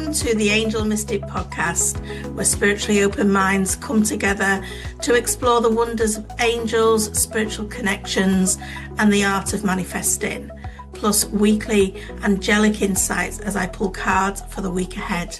Welcome to the Angel Mystic podcast, where spiritually open minds come together to explore the wonders of angels, spiritual connections, and the art of manifesting, plus weekly angelic insights as I pull cards for the week ahead.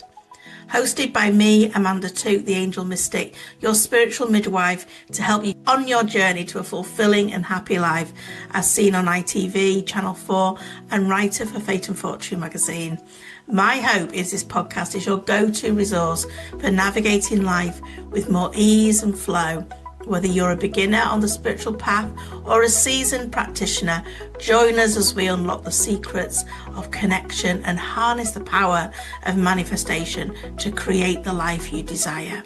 Hosted by me, Amanda Tooke, the Angel Mystic, your spiritual midwife, to help you on your journey to a fulfilling and happy life, as seen on ITV, Channel 4, and writer for Fate and Fortune magazine. My hope is this podcast is your go-to resource for navigating life with more ease and flow. Whether you're a beginner on the spiritual path or a seasoned practitioner, join us as we unlock the secrets of connection and harness the power of manifestation to create the life you desire.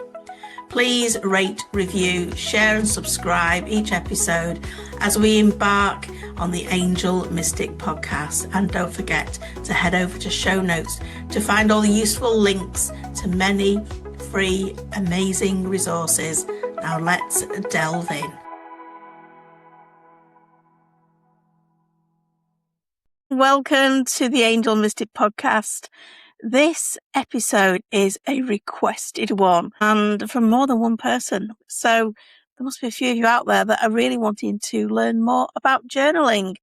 Please rate, review, share and subscribe each episode as we embark on the Angel Mystic podcast. And don't forget to head over to show notes to find all the useful links to many free, amazing resources. Now let's delve in. Welcome to the Angel Mystic podcast. This episode is a requested one and from more than one person. So there must be a few of you out there that are really wanting to learn more about journaling.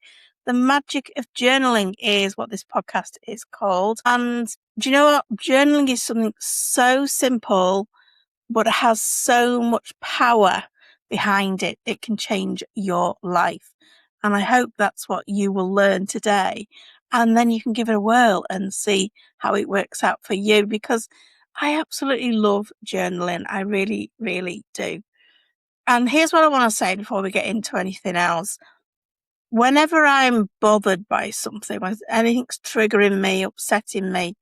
The magic of journaling is what this podcast is called. And do you know what? Journaling is something so simple, but it has so much power behind it. It can change your life. And I hope that's what you will learn today. And then you can give it a whirl and see how it works out for you, because I absolutely love journaling. I really, really do. And here's what I want to say before we get into anything else. Whenever I'm bothered by something, when anything's triggering me, upsetting me,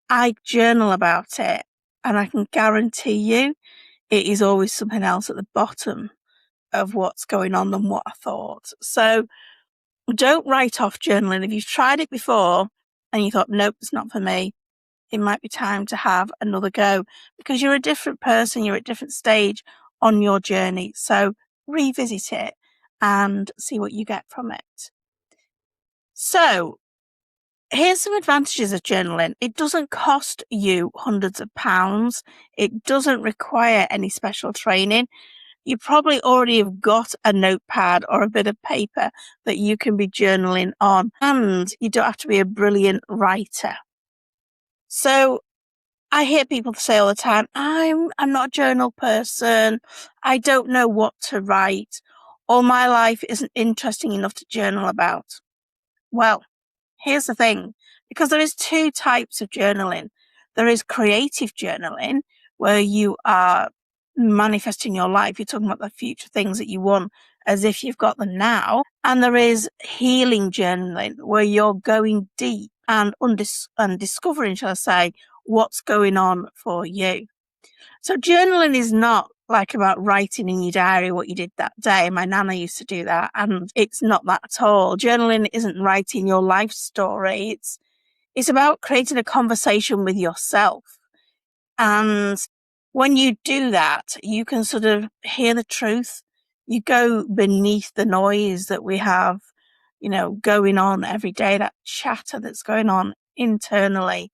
I journal about it. And I can guarantee you it is always something else at the bottom of what's going on than what I thought. So don't write off journaling. If you've tried it before and you thought, nope, it's not for me, it might be time to have another go, because you're a different person. You're at a different stage on your journey. So revisit it and see what you get from it. So here's some advantages of journaling. It doesn't cost you hundreds of pounds. It doesn't require any special training. You probably already have got a notepad or a bit of paper that you can be journaling on, and you don't have to be a brilliant writer. So I hear people say all the time, I'm not a journal person. I don't know what to write, or my life isn't interesting enough to journal about. Well, here's the thing, because there is two types of journaling. There is creative journaling, where you are manifesting your life. You're talking about the future things that you want as if you've got them now. And there is healing journaling, where you're going deep and discovering, shall I say, what's going on for you. So journaling is not like about writing in your diary what you did that day. My nana used to do that, and it's not that at all. Journaling isn't writing your life story. It's about creating a conversation with yourself. And when you do that, you can sort of hear the truth. You go beneath the noise that we have, going on every day, that chatter that's going on internally,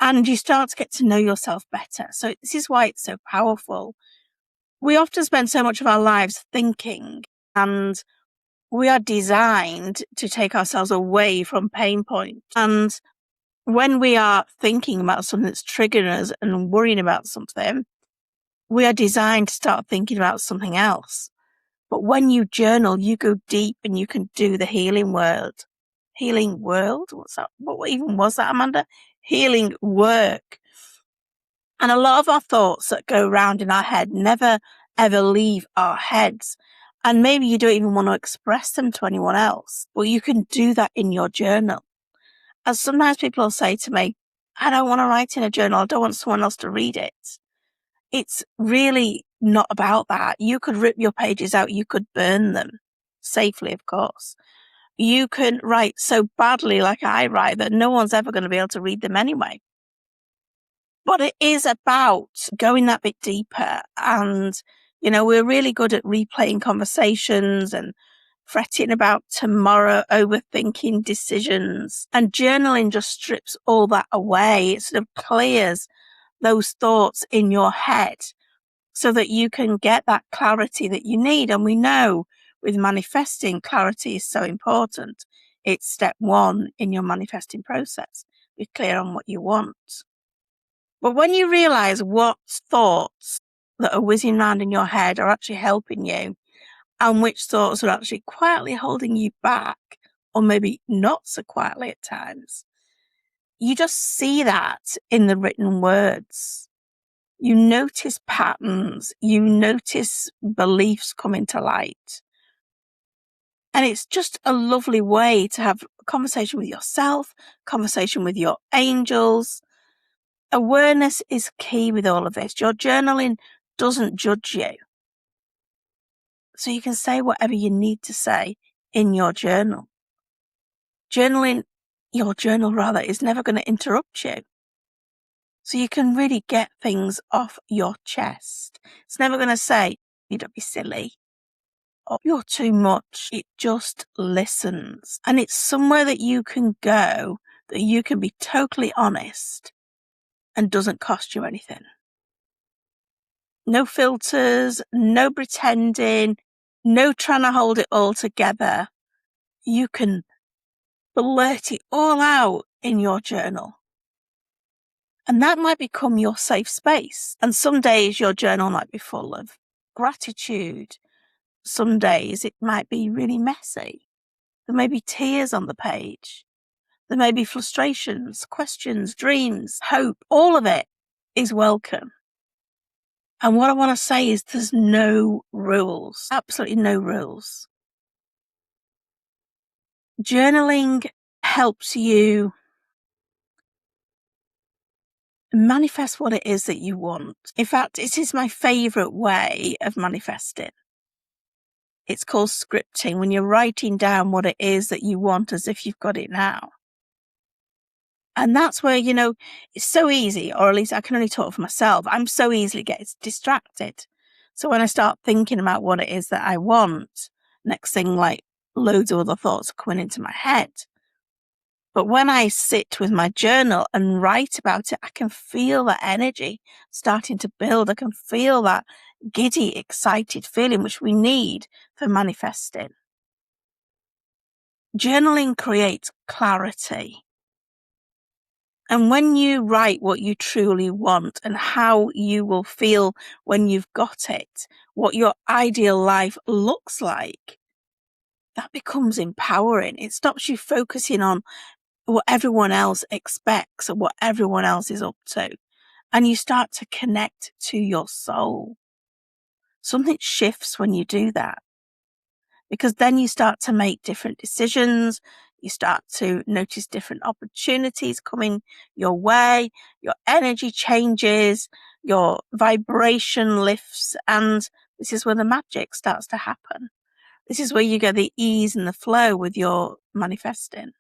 and you start to get to know yourself better. So this is why it's so powerful. We often spend so much of our lives thinking, and we are designed to take ourselves away from pain points. And when we are thinking about something that's triggering us and worrying about something, we are designed to start thinking about something else. But when you journal, you go deep and you can do the healing world. Healing world? What's that? What even was that, Amanda? Healing work. And a lot of our thoughts that go around in our head never, ever leave our heads. And maybe you don't even want to express them to anyone else. Well, you can do that in your journal. As sometimes people will say to me, I don't want to write in a journal. I don't want someone else to read it. It's really not about that. You could rip your pages out. You could burn them safely, of course. You can write so badly like I write that no one's ever going to be able to read them anyway. But it is about going that bit deeper. And, we're really good at replaying conversations and fretting about tomorrow, overthinking decisions. And journaling just strips all that away. It sort of clears those thoughts in your head so that you can get that clarity that you need. And we know with manifesting, clarity is so important. It's step one in your manifesting process. Be clear on what you want. But when you realize what thoughts that are whizzing around in your head are actually helping you and which thoughts are actually quietly holding you back, or maybe not so quietly at times, you just see that in the written words. You notice patterns, you notice beliefs coming to light. And it's just a lovely way to have a conversation with yourself, conversation with your angels. Awareness is key with all of this. Your journaling doesn't judge you. So you can say whatever you need to say in your journal. Your journal is never going to interrupt you. So you can really get things off your chest. It's never going to say, you don't be silly, or you're too much. It just listens. And it's somewhere that you can go, that you can be totally honest and doesn't cost you anything. No filters, no pretending, no trying to hold it all together. You can blurt it all out in your journal. And that might become your safe space. And some days your journal might be full of gratitude. Some days it might be really messy. There may be tears on the page. There may be frustrations, questions, dreams, hope. All of it is welcome. And what I want to say is there's no rules, absolutely no rules. Journaling helps you manifest what it is that you want. In fact, it is my favorite way of manifesting. It's called scripting, when you're writing down what it is that you want as if you've got it now. And that's where, it's so easy, or at least I can only talk for myself. I'm so easily get distracted. So when I start thinking about what it is that I want, next thing, like loads of other thoughts are coming into my head. But when I sit with my journal and write about it, I can feel that energy starting to build. I can feel that giddy, excited feeling, which we need for manifesting. Journaling creates clarity. And when you write what you truly want and how you will feel when you've got it, what your ideal life looks like, that becomes empowering. It stops you focusing on what everyone else expects or what everyone else is up to. And you start to connect to your soul. Something shifts when you do that, because then you start to make different decisions. You start to notice different opportunities coming your way. Your energy changes, your vibration lifts, and this is where the magic starts to happen. This is where you get the ease and the flow with your manifesting.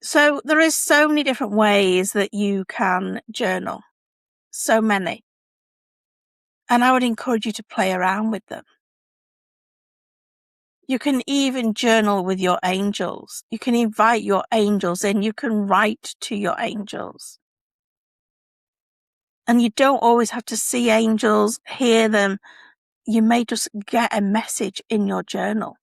So there is so many different ways that you can journal. So many. And I would encourage you to play around with them. You can even journal with your angels. You can invite your angels in. You can write to your angels. And you don't always have to see angels, hear them. You may just get a message in your journal.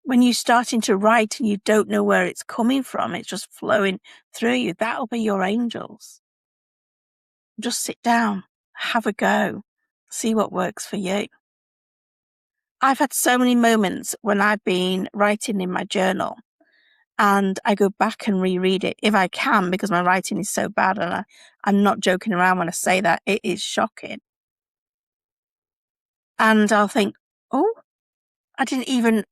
When you're starting to write and you don't know where it's coming from, it's just flowing through you, that'll be your angels. Just sit down, have a go, see what works for you. I've had so many moments when I've been writing in my journal and I go back and reread it if I can, because my writing is so bad, and I'm not joking around when I say that. It is shocking. And I'll think, oh, I didn't even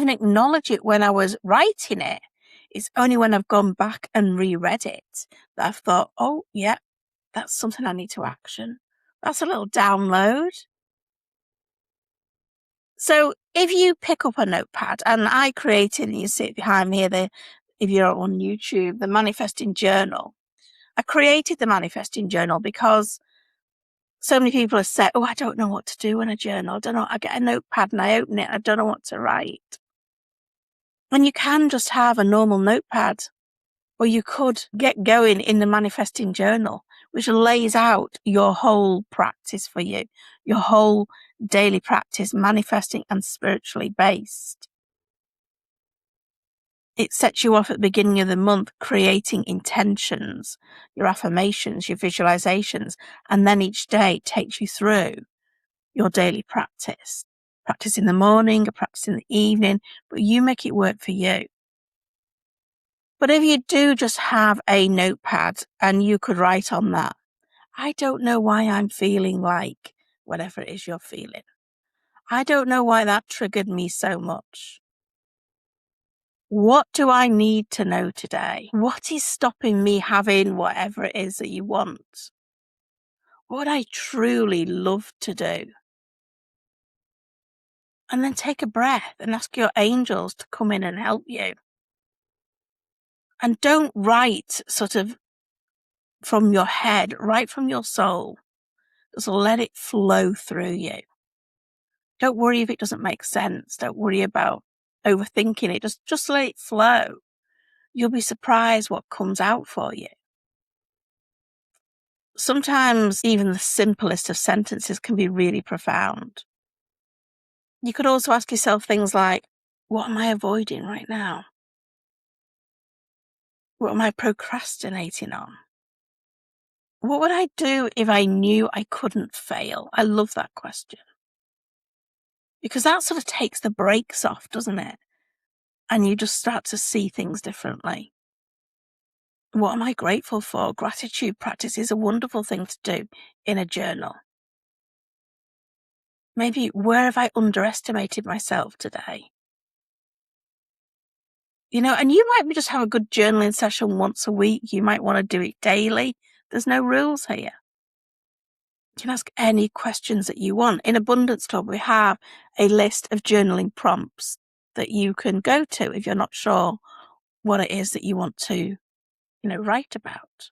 acknowledge it when I was writing it. It's only when I've gone back and reread it that I've thought, oh, yeah, that's something I need to action. That's a little download. So if you pick up a notepad, and I created, and you see it behind me here, if you're on YouTube, the manifesting journal. I created the manifesting journal because So many people have said, I don't know what to do in a journal. I don't know. I get a notepad and I open it. I don't know what to write. And you can just have a normal notepad, or you could get going in the manifesting journal, which lays out your whole practice for you, your whole daily practice, manifesting and spiritually based. It sets you off at the beginning of the month, creating intentions, your affirmations, your visualizations, and then each day takes you through your daily practice. Practice in the morning, a practice in the evening, but you make it work for you. But if you do just have a notepad and you could write on that, I don't know why I'm feeling like whatever it is you're feeling. I don't know why that triggered me so much. What do I need to know today? What is stopping me having whatever it is that you want? What would I truly love to do? And then take a breath and ask your angels to come in and help you. And don't write sort of from your head, write from your soul. Just let it flow through you. Don't worry if it doesn't make sense. Don't worry about overthinking it. Just let it flow. You'll be surprised what comes out for you. Sometimes even the simplest of sentences can be really profound. You could also ask yourself things like, what am I avoiding right now? What am I procrastinating on? What would I do if I knew I couldn't fail? I love that question. Because that sort of takes the brakes off, doesn't it? And you just start to see things differently. What am I grateful for? Gratitude practice is a wonderful thing to do in a journal. Maybe, where have I underestimated myself today? And you might just have a good journaling session once a week. You might want to do it daily. There's no rules here. You can ask any questions that you want. In Abundance Club, we have a list of journaling prompts that you can go to if you're not sure what it is that you want to, write about.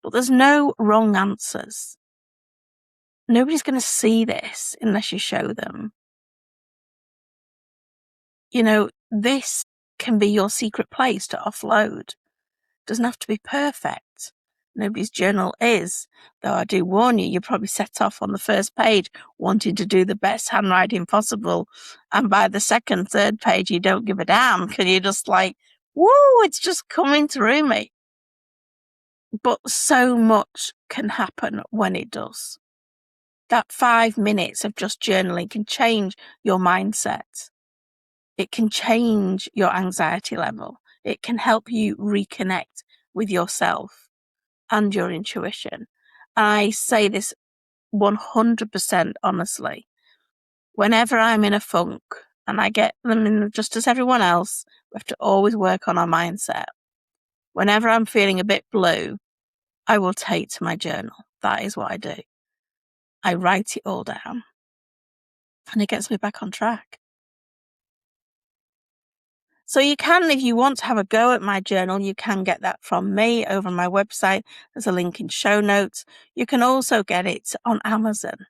But there's no wrong answers. Nobody's going to see this unless you show them. This can be your secret place to offload. Doesn't have to be perfect. Nobody's journal is, though I do warn you, you're probably set off on the first page wanting to do the best handwriting possible. And by the second, third page, you don't give a damn because you're just like, woo, it's just coming through me. But so much can happen when it does. That 5 minutes of just journaling can change your mindset. It can change your anxiety level. It can help you reconnect with yourself and your intuition. I say this 100% honestly. Whenever I'm in a funk, and I get them in just as everyone else, we have to always work on our mindset. Whenever I'm feeling a bit blue, I will take to my journal. That is what I do. I write it all down, and it gets me back on track. So you can, if you want to have a go at my journal, you can get that from me over on my website. There's a link in show notes. You can also get it on Amazon.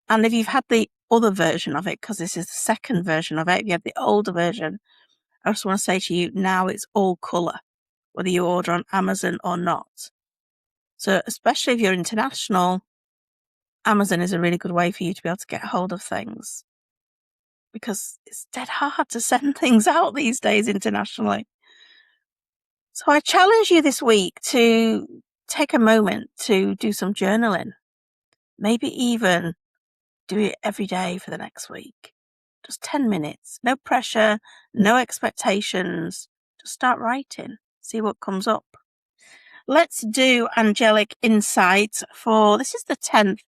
And if you've had the other version of it, because this is the second version of it, if you have the older version, I just want to say to you, now it's all colour, whether you order on Amazon or not. So especially if you're international, Amazon is a really good way for you to be able to get hold of things. Because it's dead hard to send things out these days internationally. So I challenge you this week to take a moment to do some journaling. Maybe even do it every day for the next week. Just 10 minutes. No pressure, no expectations. Just start writing. See what comes up. Let's do angelic insights for, this is the 10th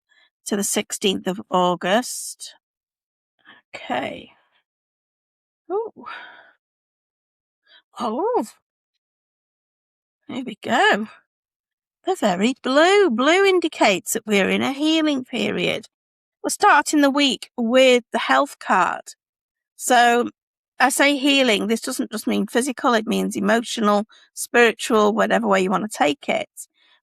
to the 16th of August. Okay. Ooh. Oh, here we go. They're very blue. Blue indicates that we're in a healing period. We're starting the week with the health card. So I say healing. This doesn't just mean physical. It means emotional, spiritual, whatever way you want to take it.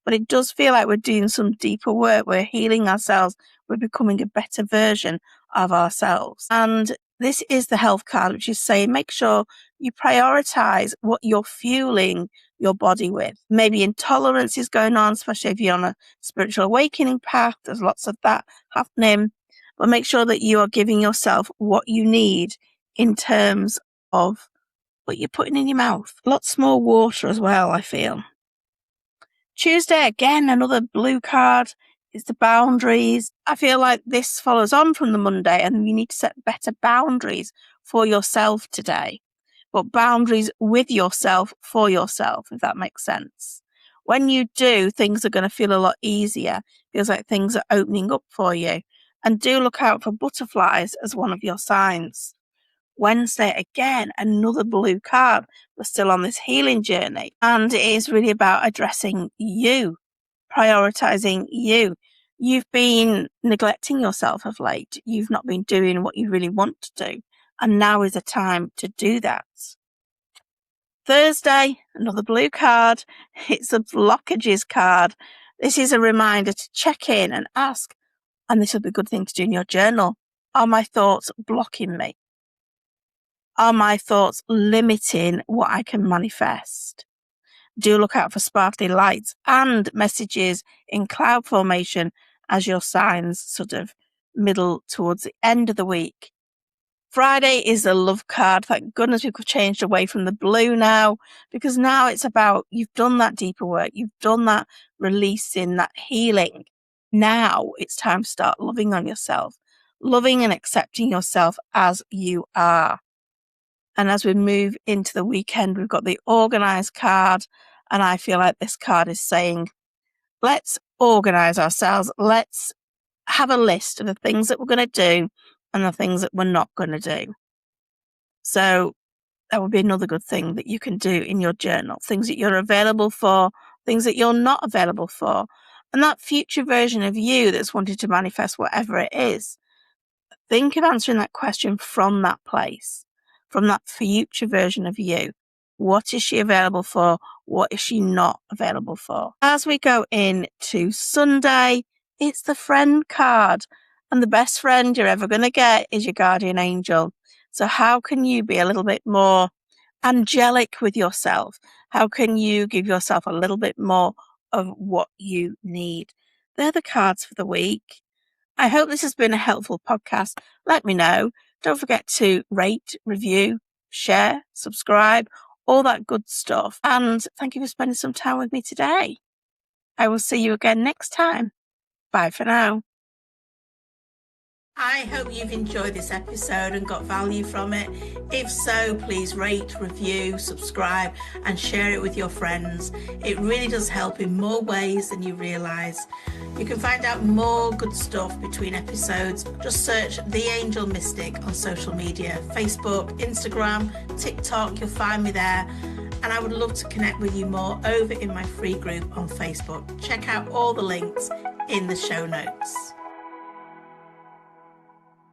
but it does feel like we're doing some deeper work. We're healing ourselves. We're becoming a better version of ourselves. And this is the health card, which is saying make sure you prioritize what you're fueling your body with. Maybe intolerance is going on, especially if you're on a spiritual awakening path. There's lots of that happening. But make sure that you are giving yourself what you need in terms of what you're putting in your mouth. Lots more water as well, I feel. Tuesday, again, another blue card. It's the boundaries. I feel like this follows on from the Monday, and you need to set better boundaries for yourself today. But boundaries with yourself for yourself, if that makes sense. When you do, things are going to feel a lot easier. Feels like things are opening up for you. And do look out for butterflies as one of your signs. Wednesday, again, another blue card. We're still on this healing journey. And it is really about addressing you, prioritizing you. You've been neglecting yourself of late. You've not been doing what you really want to do. And now is the time to do that. Thursday, another blue card. It's a blockages card. This is a reminder to check in and ask, and this will be a good thing to do in your journal, are my thoughts blocking me? Are my thoughts limiting what I can manifest? Do look out for sparkly lights and messages in cloud formation as your signs sort of middle towards the end of the week. Friday is a love card. Thank goodness we've changed away from the blue now, because now it's about you've done that deeper work. You've done that releasing, that healing. Now it's time to start loving on yourself, loving and accepting yourself as you are. And as we move into the weekend, we've got the organize card. And I feel like this card is saying, let's organize ourselves. Let's have a list of the things that we're going to do and the things that we're not going to do. So that would be another good thing that you can do in your journal. Things that you're available for, things that you're not available for. And that future version of you that's wanted to manifest whatever it is. Think of answering that question from that place, from that future version of you. What is she available for? What is she not available for? As we go into Sunday, it's the friend card. And the best friend you're ever going to get is your guardian angel. So how can you be a little bit more angelic with yourself? How can you give yourself a little bit more of what you need? They're the cards for the week. I hope this has been a helpful podcast. Let me know. Don't forget to rate, review, share, subscribe, all that good stuff. And thank you for spending some time with me today. I will see you again next time. Bye for now. I hope you've enjoyed this episode and got value from it. If so, please rate, review, subscribe and share it with your friends. It really does help in more ways than you realise. You can find out more good stuff between episodes. Just search The Angel Mystic on social media, Facebook, Instagram, TikTok, you'll find me there. And I would love to connect with you more over in my free group on Facebook. Check out all the links in the show notes.